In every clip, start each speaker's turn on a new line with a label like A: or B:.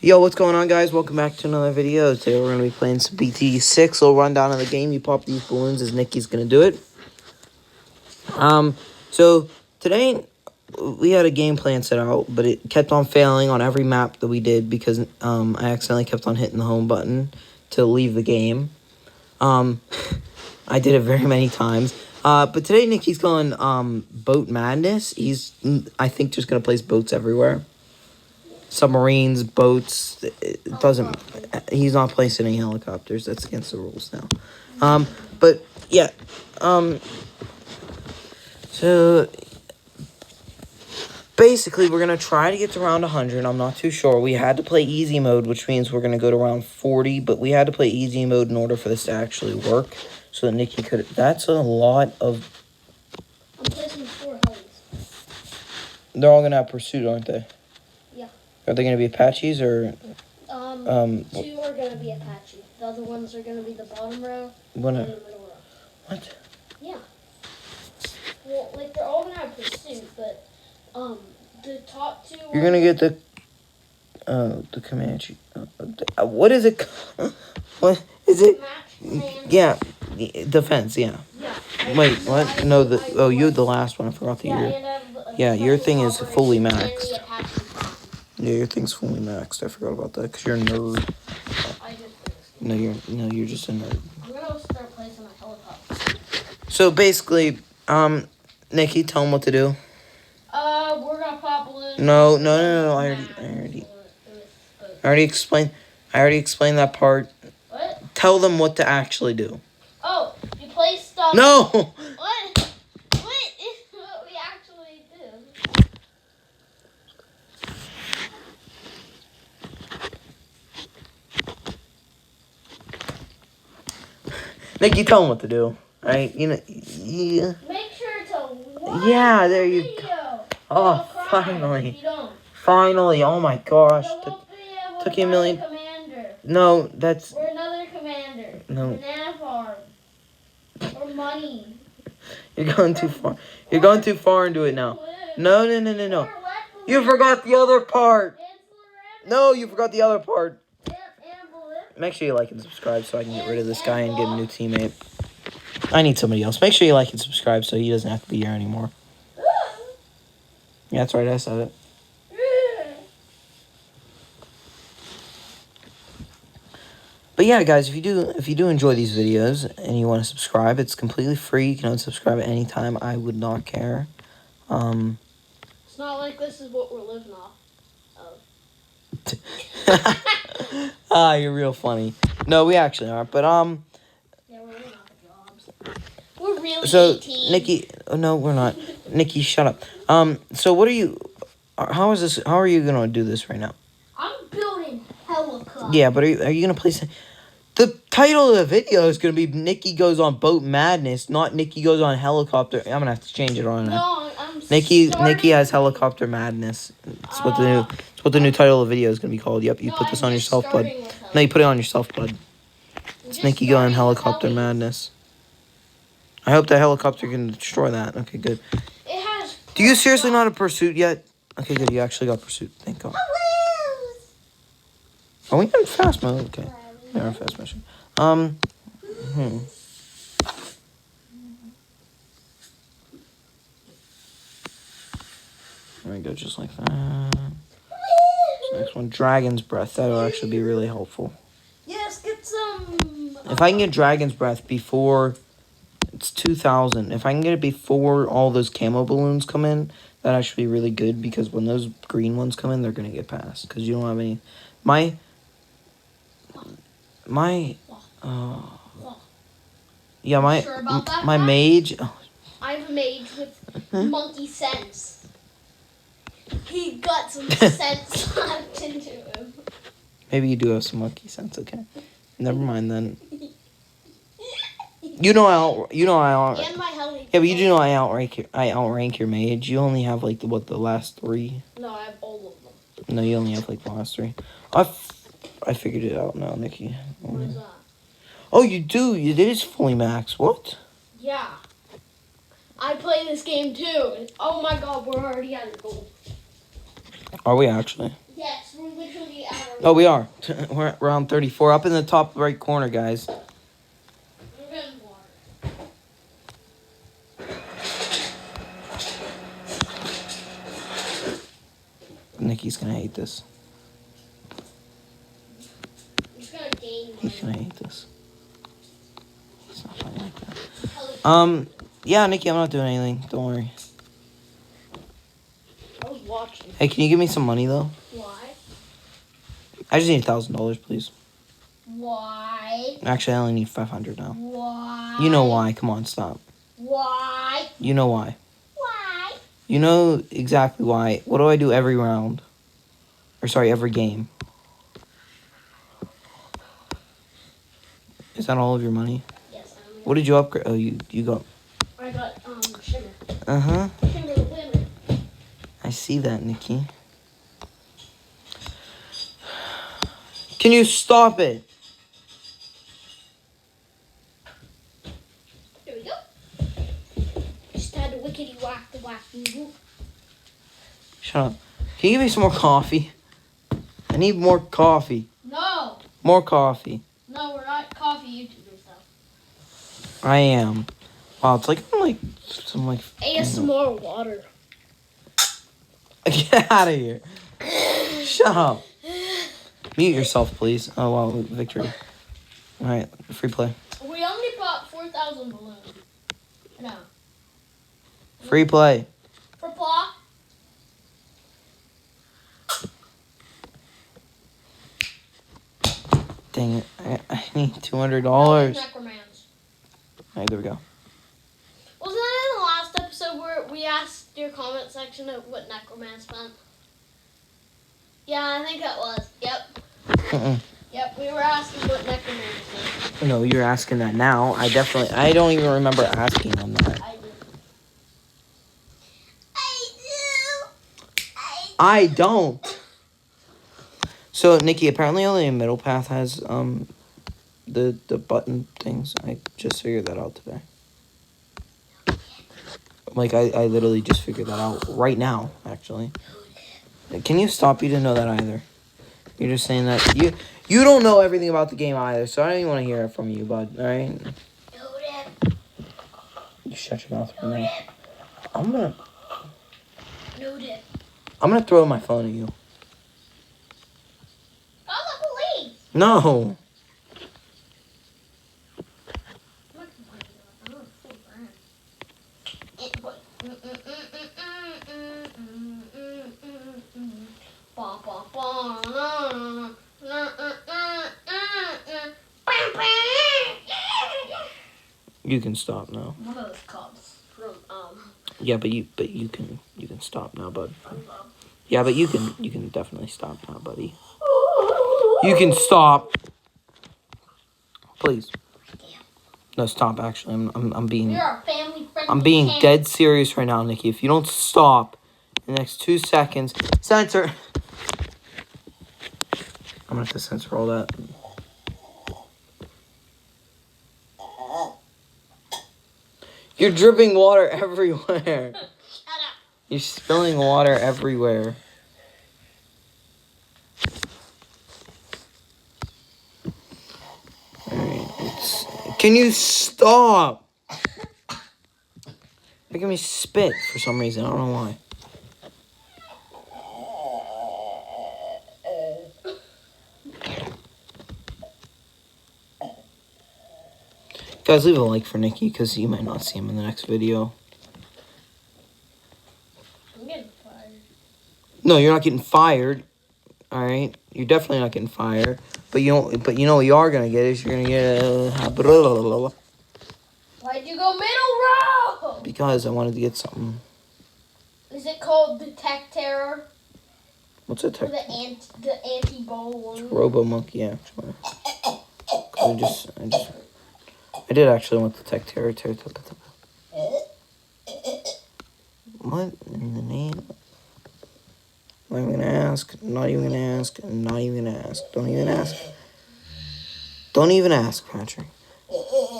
A: Yo, what's going on, guys? Welcome back to another video. Today we're going to be playing some BTD6. Little rundown of the game. You pop these balloons as Nicky's going to do it. So today we had a game plan set out, but it kept on failing on every map that we did because I accidentally kept on hitting the home button to leave the game. I did it very many times. But today Nicky's going Boat Madness. He's, I think, just going to place boats everywhere. Submarines, boats, it doesn't, he's not placing any helicopters. That's against the rules now. But, yeah, so, basically, we're going to try to get to round 100. I'm not too sure. We had to play easy mode, which means we're going to go to round 40, but we had to play easy mode in order for this to actually work, so that Nicky could, that's a lot of...
B: I'm placing 4 helis.
A: They're all going to have pursuit, aren't they?
B: Yeah.
A: Are they going to be Apaches, or...
B: 2 are going to be Apache. The other ones are going to be the bottom row and the middle row.
A: What?
B: Yeah. Well, like, they're all going to have pursuit, but, the top 2...
A: You're going to get the Comanche. What is it? What is it? Yeah, defense, yeah. Wait, what? No, you're the last one. I forgot that yeah, your thing is fully maxed. Yeah, your thing's fully maxed. I forgot about that because you're a nerd. No, you're just a nerd.
B: I'm gonna start placing my helicopter.
A: So basically, Nicky, tell him what to do.
B: We're gonna pop balloons.
A: No. I already explained that part.
B: What?
A: Tell them what to actually do.
B: Oh, you place stuff.
A: No.
B: What is what we actually do?
A: Nicky, tell him what to do. Alright, yeah.
B: Make sure to watch
A: Yeah, there you
B: video.
A: go. Oh, finally.
B: If you don't.
A: Finally, oh my gosh.
B: So we'll be able
A: Took
B: to
A: you a million.
B: Commander.
A: No, that's...
B: Or another commander.
A: No.
B: Banana farm. Or money.
A: You're going too far. You're going too far into it now. No. You forgot the other part. No, you forgot the other part. Make sure you like and subscribe so I can get rid of this guy and get a new teammate. I need somebody else. Make sure you like and subscribe so he doesn't have to be here anymore. Yeah, that's right. I said it. But yeah, guys, if you do enjoy these videos and you want to subscribe, it's completely free. You can unsubscribe at any time. I would not care.
B: It's not like this is what we're living off of.
A: You're real funny. No, we actually aren't. But
B: Yeah, we're living off of jobs. We're really
A: so
B: 18.
A: Nicky, no, we're not. Nicky, shut up. So what are you? How are you gonna do this right now?
B: I'm building helicopters.
A: Yeah, but are you gonna place? The title of the video is gonna be Nicky goes on Boat Madness, not Nicky goes on Helicopter. I'm gonna have to change it on.
B: No, I'm
A: Nicky has Helicopter Madness. It's what the new title of the video is gonna be called. Yep, you put this on yourself, bud. No, you put it on yourself, bud. It's Nicky going Helicopter Madness. I hope that helicopter can destroy that. Okay, good.
B: It has.
A: Do you seriously not have pursuit yet? Okay, good. You actually got pursuit. Thank God. Are we in fast mode? Okay. Yeah, we're in fast mission. There we go, just like that. Next one, Dragon's Breath. That'll actually be really helpful.
B: Yes, get some.
A: If I can get Dragon's Breath before it's 2,000, if I can get it before all those camo balloons come in, that actually be really good because when those green ones come in, they're gonna get past because you don't have any. Yeah, my mage. Oh.
B: I have a mage with monkey sense. He got some sense slapped into him.
A: Maybe you do have some monkey sense. Okay, never mind then. You know I
B: And my heli.
A: Yeah, but you do know I outrank your mage. You only have like the last 3.
B: No, I have all of them.
A: No, you only have like the last 3. I figured it out now, Nicky.
B: What is that?
A: Oh, you do. It is fully max. What?
B: Yeah. I play this game too. Oh my god, we're already at a goal.
A: Are we actually?
B: Yes, we're literally at our
A: Oh, we are. We're at round 34. Up in the top right corner, guys.
B: I'm getting water.
A: Nicky's gonna hate this.
B: I'm just gonna gain
A: He's
B: money.
A: gonna hate this. It's not funny like that. Yeah, Nicky, I'm not doing anything. Don't worry.
B: I was watching.
A: Hey, can you give me some money, though?
B: Why?
A: I just need $1,000, please.
B: Why?
A: Actually, I only need 500 now.
B: Why?
A: You know why. Come on, stop.
B: Why?
A: You know why.
B: Why?
A: You know exactly why. What do I do every round? Or, sorry, every game? Is that all of your money?
B: Yes, I'm.
A: What did you upgrade? Oh, you got...
B: I got sugar.
A: Uh-huh.
B: Sugar the winner.
A: I see that, Nicky. Can you stop it?
B: There we go. Just had the wickety whack the whack whoop.
A: Shut up. Can you give me some more coffee? I need more coffee.
B: No.
A: More coffee.
B: No, we're not coffee YouTubers though.
A: I am. Wow, it's like I'm like some like
B: ASMR water.
A: Get out of here. Shut up. Mute yourself, please. Oh wow, victory. Alright, free play.
B: We only bought 4,000 balloons. No.
A: Free play.
B: For plot.
A: Dang it. I need $200.
B: Necromans.
A: Alright, there we go.
B: Wasn't that in the last episode where we asked your comment section of what Necromans meant? Yeah, I think that was. Yep.
A: Mm-mm.
B: Yep, we were asking what Necromans meant.
A: No, you're asking that now. I don't even remember asking them that.
B: I do.
A: I don't. So, Nicky, apparently only a middle path has the button things. I just figured that out today. Like, I literally just figured that out right now, actually. Can you stop? You didn't know that either. You're just saying that. You don't know everything about the game either, so I don't even want to hear it from you, bud. Alright? You shut your mouth right now. I'm gonna throw my phone at you.
B: Call the police!
A: No! You can stop now.
B: One of those cops from
A: Yeah, but you can stop now, bud. Yeah, but you can definitely stop now, buddy. You can stop. Please. No, stop. Actually, I'm being.
B: You're a family friendly.
A: I'm being dead serious right now, Nicky. If you don't stop in the next 2 seconds, censor. I'm gonna have to censor all that. You're dripping water everywhere.
B: Shut up.
A: You're spilling water everywhere. Alright, can you stop? Making me spit for some reason. I don't know why. Guys, leave a like for Nicky because you might not see him in the next video.
B: I'm getting fired.
A: No, you're not getting fired. All right, you're definitely not getting fired. But you know what you are gonna get is you're gonna get
B: Why'd you go middle row?
A: because I wanted to get something.
B: Is it called the Tech Terror?
A: What's a tech?
B: The anti-ball one?
A: Robo Monkey, actually. I did actually want the tech terror. What in the name? I'm not even gonna ask. Not even gonna ask. Not even gonna ask. Don't even ask. Don't even ask, Patrick.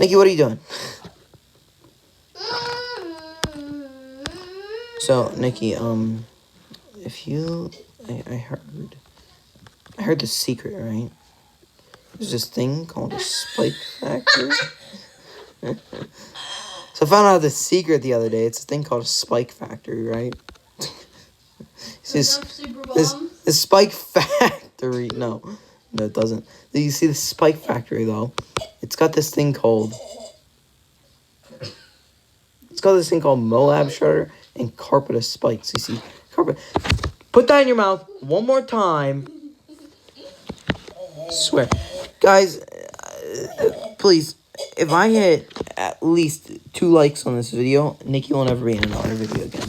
A: Nicky, what are you doing? So, Nicky, if you, I heard the secret, right? There's this thing called a spike factory. So I found out the secret the other day. It's a thing called a spike factory, right? This spike factory. No, it doesn't. You see the spike factory though. It's got this thing called. It's got this thing called Moab shutter and carpet of spikes. You see, carpet. Put that in your mouth one more time. Swear, guys. Please, if I hit at least 2 likes on this video, Nicky will never be in another video again.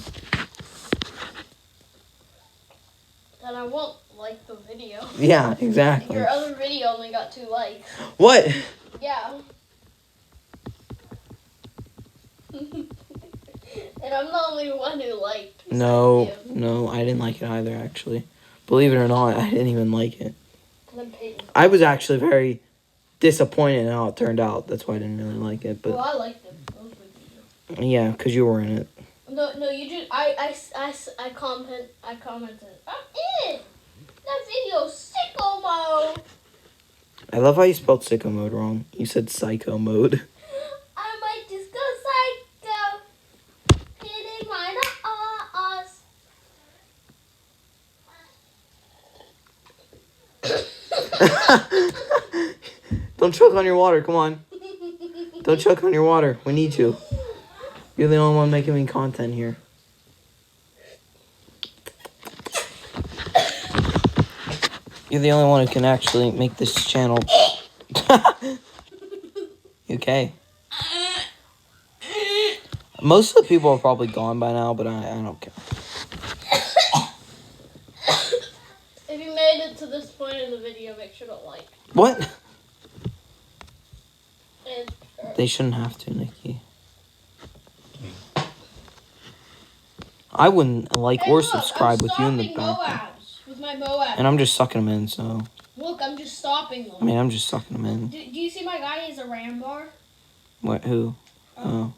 B: Then I won't like the video.
A: Yeah, exactly.
B: Your other video only got 2 likes.
A: What?
B: Yeah. And I'm the only one who liked.
A: No, I didn't like it either, actually. Believe it or not, I didn't even like it. I was actually very disappointed in how it turned out. That's why I didn't really like it. But
B: well, I liked it.
A: Yeah, because you were in it.
B: No, you did. I commented. I'm in it. That video's sicko mode.
A: I love how you spelled sicko mode wrong. You said psycho mode.
B: I might just go psycho. Hitting my ass.
A: Don't choke on your water. Come on. Don't choke on your water. We need you. You're the only one making me content here. You're the only one who can actually make this channel. Okay. Most of the people are probably gone by now, but I don't care.
B: If you made it to this point in the video, make sure to like.
A: What?
B: And,
A: They shouldn't have to, Nicky. I wouldn't like or subscribe with you in the back.
B: With my Moab.
A: And I'm just sucking them in, so.
B: Look, I'm just stopping them.
A: I mean, I'm just sucking them in.
B: Do you see my guy? He's a ram bar.
A: What? Who? Oh.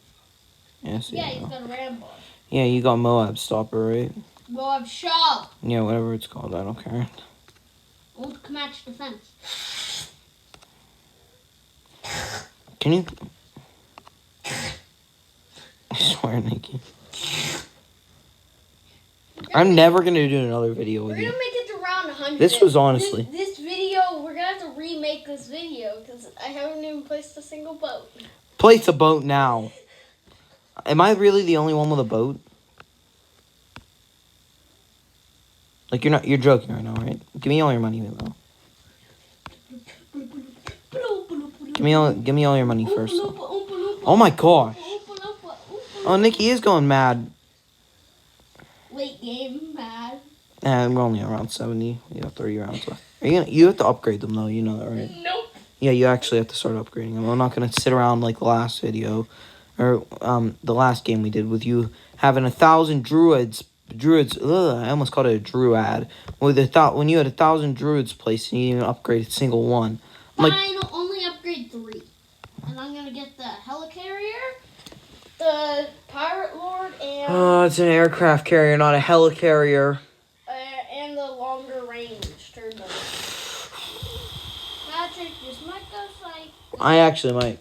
A: Yeah,
B: he's got a ram bar.
A: Yeah, you got Moab stopper, right?
B: Moab shop.
A: Yeah, whatever it's called. I don't care.
B: Old Comanche defense.
A: Can you? I swear, Nicky. I'm never gonna do another video with you.
B: We're gonna make it to round 100.
A: This was honestly.
B: This video, we're gonna have to remake this video because I haven't even placed a single boat.
A: Place a boat now. Am I really the only one with a boat? Like you're joking right now, right? Give me all your money, though. Give me all your money first. Oh my gosh. Oh, Nicky is going mad.
B: Late game, mad.
A: We're only around 70. We got 30 rounds left. You have to upgrade them though. You know that, right?
B: Nope.
A: Yeah, you actually have to start upgrading them. I'm not gonna sit around like the last video, or the last game we did with you having 1,000 druids. Ugh, I almost called it a druid. When you had 1,000 druids placed and you didn't even upgrade a single one.
B: Fine, I'll only upgrade 3, and I'm gonna get the helicarrier, the pirate lord, and
A: Oh, it's an aircraft carrier, not a helicarrier.
B: And the longer range turbo. Patrick, this might go psycho.
A: I actually might.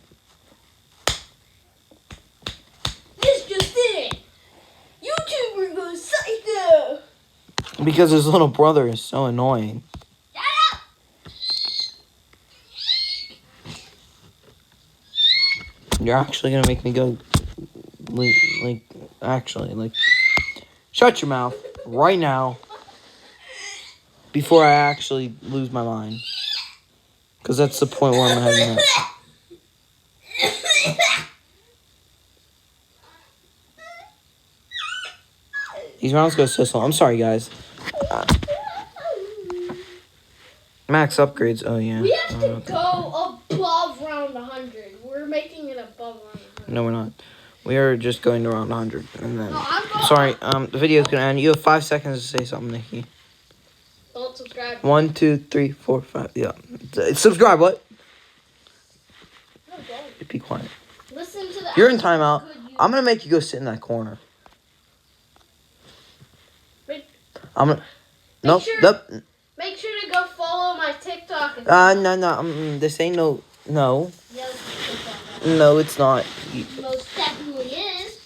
B: This just it. YouTuber goes psycho.
A: Because his little brother is so annoying.
B: Shut up.
A: You're actually gonna make me go, shut your mouth right now before I actually lose my mind. Because that's the point where I'm heading at. These rounds go so slow. I'm sorry, guys. Max upgrades. Oh, yeah.
B: We have to go above round 100. We're making it above round 100.
A: No, we're not. We are just going to round 100. And then...
B: No,
A: sorry, the video's going to end. You have 5 seconds to say something, Nicky.
B: Don't subscribe.
A: 1, 2, 3, 4, 5. Yeah. Subscribe, what?
B: No, don't.
A: Be quiet.
B: Listen to the...
A: You're in timeout. I'm going to make you go sit in that corner.
B: Wait.
A: I'm going to... Nope.
B: Make sure to go follow
A: No, this ain't no.
B: Yes,
A: No, it's not.
B: most definitely is.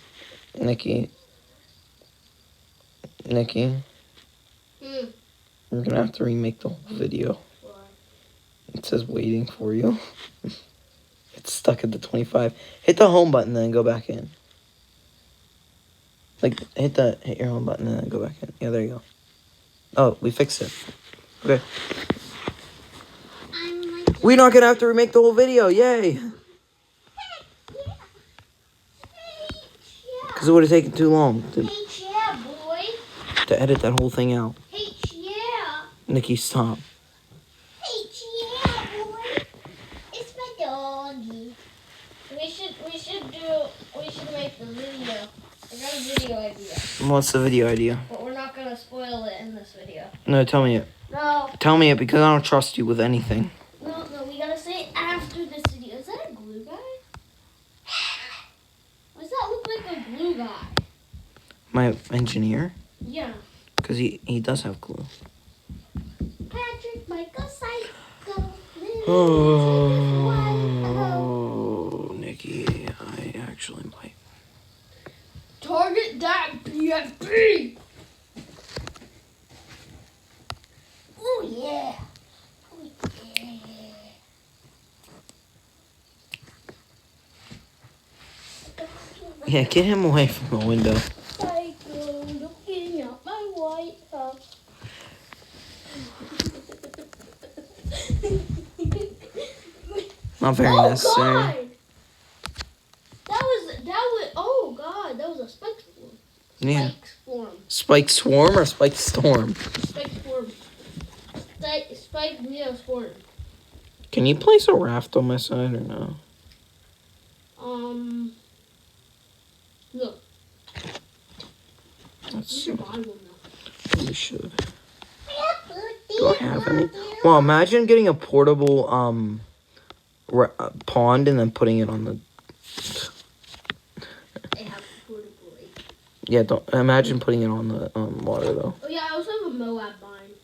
A: Nicky.
B: Hmm.
A: We're gonna have to remake the whole video.
B: Why?
A: It says waiting for you. It's stuck at the 25. Hit the home button, then go back in. Like, hit your home button and then go back in. Yeah, there you go. Oh, we fixed it. Okay. We're not gonna have to remake the whole video. Yay! Because it would have taken too long to edit that whole thing out. Nicky, stop.
B: It's my doggy. We should make the video. I got a video idea.
A: What's the video idea?
B: But we're not gonna spoil it in this video.
A: No, tell me it.
B: No.
A: Tell me it because I don't trust you with anything.
B: No, we gotta say it after this video. Is that a glue guy? Why does that look like a glue guy?
A: My engineer?
B: Yeah.
A: Because he does have glue.
B: Patrick Michael Psycho.
A: Oh, Nicky, I actually might.
B: Target that BFB. Oh yeah.
A: Yeah, get him away from the window.
B: Psycho looking at my White House.
A: Not very necessary.
B: God. That was a spike swarm.
A: Yeah.
B: Swarm.
A: Spike swarm or spike storm?
B: Spike swarm. Spike swarm.
A: Can you place a raft on my side or no?
B: No.
A: Let's
B: You should buy one though.
A: We should. Do I have any? Well, imagine getting a portable pond and then putting it on the.
B: They have portable.
A: Yeah, don't imagine putting it on the water though.
B: Oh yeah, I also have a Moab vine.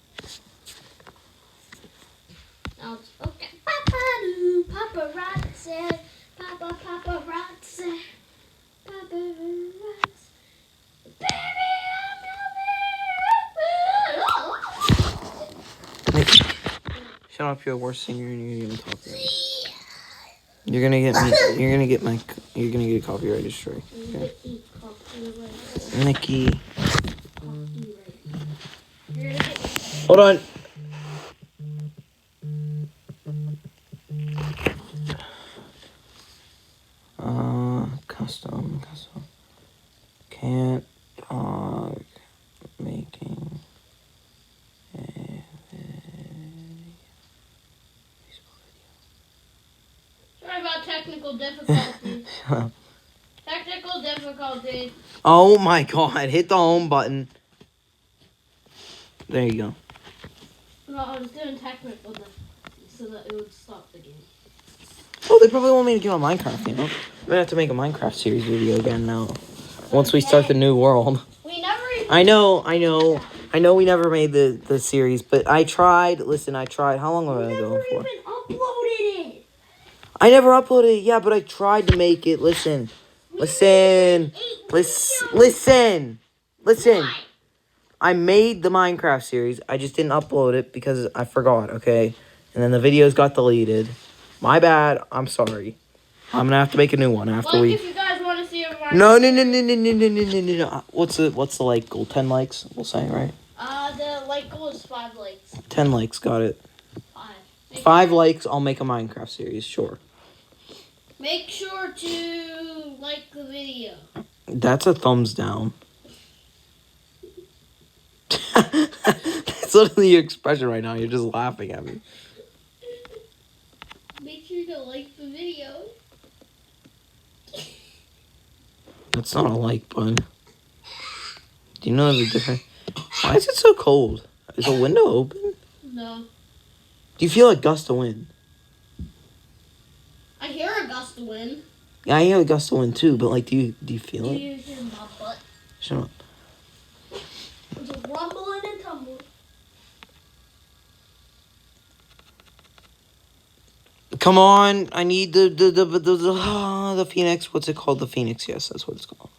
B: Now it's okay. Papa-doo, paparazzi, paparazzi, paparazzi. Baby, I'm
A: Nick, shut up! You're a worse singer and you're gonna talk. You're gonna get me. You're gonna get a copyright strike. Okay. Nicky. Hold on. Custom. Can't talk. Making.
B: Sorry about technical difficulties. Technical difficulties.
A: Oh my god, hit the home button. There you go.
B: No, I was doing technical difficulties so that it would stop the game.
A: Oh, they probably want me to do a Minecraft, you know? I'm gonna have to make a Minecraft series video again now. Once we start the new world.
B: We never even...
A: I know we never made the series, but I tried. Listen, I tried. How long have I been going for?
B: We never even uploaded it.
A: I never uploaded it, yeah, but I tried to make it. Listen. I made the Minecraft series. I just didn't upload it because I forgot, okay? And then the videos got deleted. My bad. I'm sorry. I'm gonna have to make a new one after
B: if you guys want to see a Minecraft...
A: No. What's the like goal? 10 likes, we'll say, right?
B: The like goal is 5 likes.
A: 10 likes, got it.
B: 5.
A: 5 likes, I'll make a Minecraft series, sure.
B: Make sure to like the video.
A: That's a thumbs down. That's literally your expression right now. You're just laughing at me.
B: Make sure to like the video.
A: That's not a like button. Do you know the difference? Why is it so cold? Is the window open?
B: No.
A: Do you feel a gust of wind?
B: I hear a gust of wind.
A: Yeah, I hear a gust of wind too, but like, do you feel
B: Do
A: it?
B: you hear my butt?
A: Shut up.
B: It's rumbling and tumbling.
A: Come on, I need the Phoenix. What's it called? The Phoenix. Yes, that's what it's called.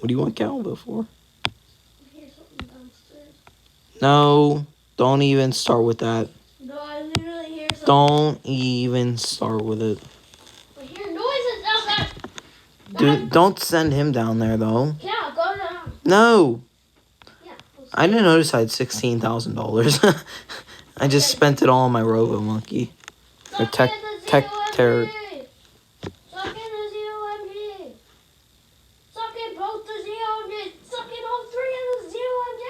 A: What do you want Galva for?
B: Here's something downstairs.
A: No, don't even start with that.
B: No, I literally hear something.
A: Don't even start with it.
B: I hear noises outside.
A: Dude, don't send him down there though.
B: Yeah, go down.
A: No.
B: Yeah.
A: I didn't notice I had $16,000. I just spent it all on my Robo Monkey. Or Tech Terror.
B: Suck in the ZOMG. Suck in both the ZOMG. Suck in all three of the ZOMG.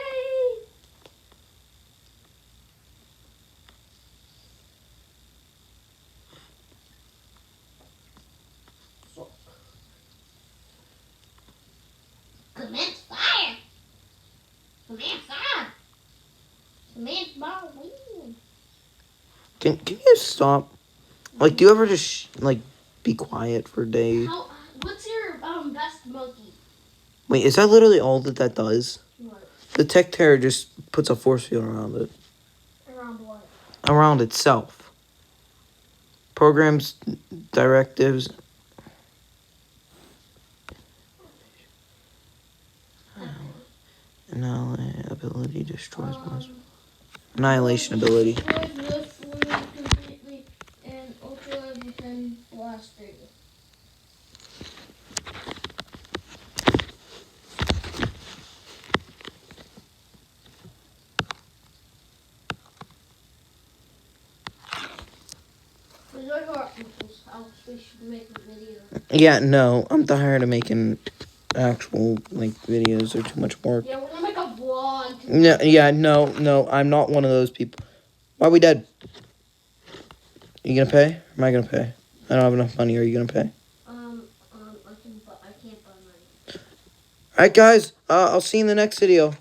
B: Commence fire. Commence fire. Commence ball win.
A: Can you stop? Like, do you ever just, like, be quiet for a day?
B: What's your best monkey?
A: Wait, is that literally all that does?
B: What?
A: The Tech Terror just puts a force field around it.
B: Around what?
A: Around itself. Programs, directives. Annihilation ability destroys most. Annihilation ability.
B: Destroys most fluid completely and ultra level 10 blaster. These are our uncle's house. We should make a video.
A: Yeah, no. I'm tired of making actual, like, videos. They're too much work.
B: Yeah, we're gonna make a vlog.
A: No, yeah, no. I'm not one of those people. Why are we dead? You gonna pay? Or am I gonna pay? I don't have enough money. Are you gonna pay?
B: I can't buy money.
A: Alright, guys. I'll see you in the next video.